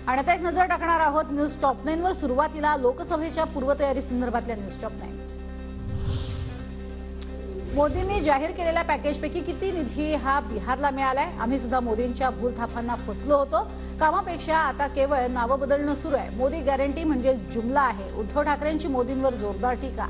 आणि आता एक नजर टाकणार आहोत न्यूज टॉप 9 वर। सुरुवातीला लोकसभेच्या पूर्वतयारी संदर्भातल्या न्यूज टॉप 9। मोदींनी जाहीर केलेल्या पॅकेजपैकी किती निधी हा बिहारला मिळालाय? आम्ही सुद्धा मोदींच्या भूलथापांना फसलो होतो। कामापेक्षा आता केवळ नाव बदलणं सुरू आहे। मोदी गॅरंटी म्हणजे जुमला आहे। उद्धव ठाकरेंची मोदींवर जोरदार टीका।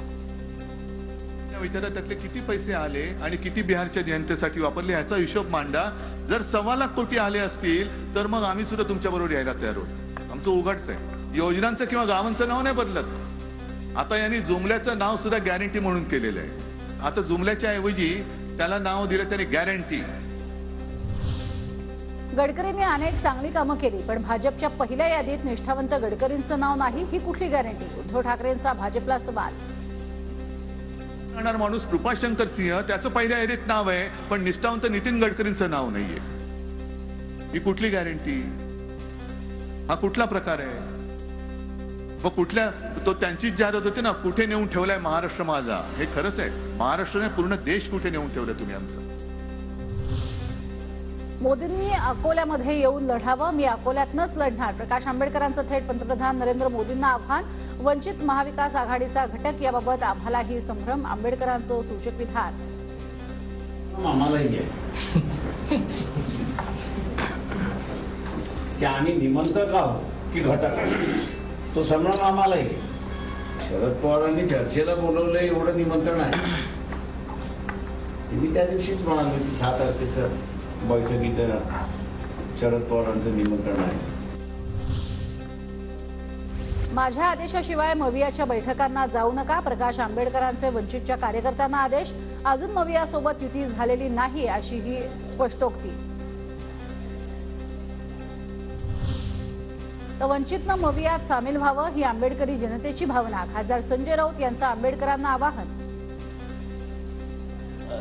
विचारा त्यातले किती पैसे आले आणि किती बिहारच्या जनतेसाठी वापरले याचा हिशोब मांडा। जर 1.25 लाख कोटी आले असतील तर मग आम्ही सुद्धा तुमच्या बरोबर यायला तयार आहोत। आमचं उघडच आहे। योजनांचं किंवा गावांचं नाव नाही बदलत। आता यांनी जुमल्याचं नाव सुद्धा गॅरंटी म्हणून केलेलं आहे। आता जुमल्याच्या ऐवजी त्याला नाव दिलं त्याने गॅरंटी। गडकरींनी अनेक चांगली कामं केली, पण भाजपच्या पहिल्या यादीत निष्ठावंत गडकरींचं नाव नाही, ही कुठली गॅरंटी? उद्धव ठाकरेंचा भाजपला सवाल। माणूस कृपाशंकर सिंह त्याचं पहिल्या यादीत नाव आहे, पण निष्ठावंत नितीन गडकरींचं नाव नाहीये। ही कुठली गॅरंटी? हा कुठला प्रकार आहे? मग कुठल्या तो त्यांचीच जाहिरात होती ना, कुठे नेऊन ठेवलाय महाराष्ट्र माझा? हे खरंच आहे? महाराष्ट्राने पूर्ण देश कुठे नेऊन ठेवलं तुम्ही आमचं? मोदींनी अकोल्यामध्ये येऊन लढावं, मी अकोल्यातनच लढणार। प्रकाश आंबेडकरांचं थेट पंतप्रधान नरेंद्र मोदींना आव्हान। वंचित महाविकास आघाडीचा घटक याबाबत आम्हालाही संभ्रम, आंबेडकरांचं सूचक विधान। आम्हालाही आहे की आम्ही निमंत्रक आहोत की घटक, तो संभ्रम आम्हालाही आहे। शरद पवारांनी चर्चेला बोलवलं एवढं निमंत्रण आहे। मी त्या दिवशीच म्हणालो की 6 तारखेचं बैठकीचं शरद पवारांचं निमंत्रण आहे। माझ्या आदेशाशिवाय मवियाच्या बैठकांना जाऊ नका, प्रकाश आंबेडकरांचे वंचितच्या कार्यकर्त्यांना आदेश। अजून मवियासोबत युती झालेली नाही अशी ही स्पष्टोक्ती। तर वंचितनं मवियात सामील व्हावं ही आंबेडकरी जनतेची भावना। खासदार संजय राऊत यांचं आंबेडकरांना आवाहन।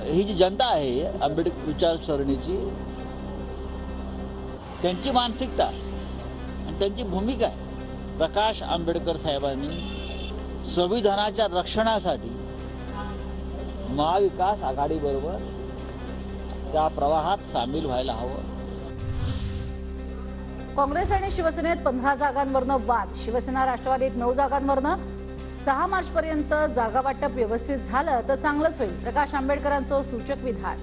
ही जी जनता आहे आंबेडकर विचारसरणीची, त्यांची मानसिकता आणि त्यांची भूमिका आहे। प्रकाश आंबेडकर साहेबांनी संविधानाच्या रक्षणासाठी महाविकास आघाडीबरोबर त्या प्रवाहात सामील व्हायला हवं। काँग्रेस आणि शिवसेनेत 15 जागांवरनं वाद। शिवसेना राष्ट्रवादीत 9 जागांवरनं। 6 मार्चपर्यंत जागा वाटप व्यवस्थित झालं तर चांगलंच होईल, प्रकाश आंबेडकरांचं सूचक विधान।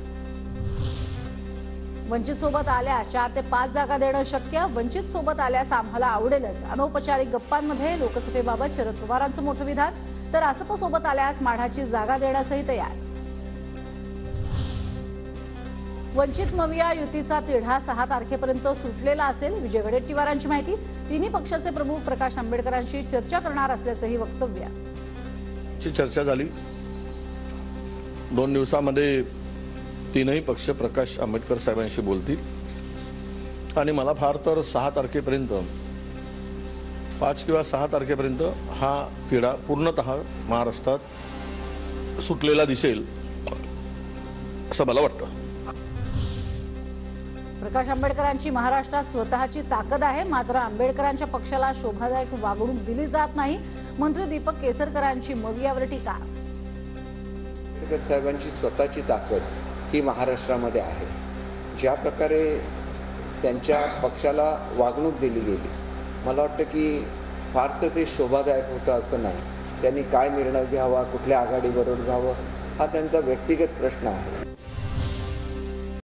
वंचित सोबत आल्या 4 ते 5 जागा देणं शक्य। वंचित सोबत आल्यास आम्हाला आवडेलच। अनौपचारिक गप्पांमध्ये लोकसभेबाबत शरद पवारांचं मोठं विधान। तर आसप सोबत आल्यास माढाची जागा देण्यासही तयार। वंचित मविया युतीचा तिढा 6 तारखेपर्यंत सुटलेला असेल, विजय वडेट्टीवारांची माहिती। तिन्ही पक्षाचे प्रमुख प्रकाश आंबेडकरांशी चर्चा करणार असल्याचंही वक्तव्य। चर्चा झाली 2 दिवसामध्ये। तीनही पक्ष प्रकाश आंबेडकर साहेबांशी बोलतील आणि मला फार तर 6 तारखेपर्यंत 5 किंवा 6 तारखेपर्यंत हा तिढा पूर्णतः महाराष्ट्रात सुटलेला दिसेल असं मला वाटतं। प्रकाश आंबेडकरांची महाराष्ट्रात स्वतःची ताकद आहे, मात्र आंबेडकरांच्या पक्षाला शोभादायक वागणूक दिली जात नाही। मंत्री दीपक केसरकरांची मवियावर टीका। आंबेडकर साहेबांची स्वतःची ताकद ही महाराष्ट्रामध्ये आहे। ज्या प्रकारे त्यांच्या पक्षाला वागणूक दिली गेली, मला वाटतं की फारसं ते शोभादायक होतं असं नाही। त्यांनी काय निर्णय घ्यावा, कुठल्या आघाडीबरोबर जावं, हा त्यांचा व्यक्तिगत प्रश्न आहे।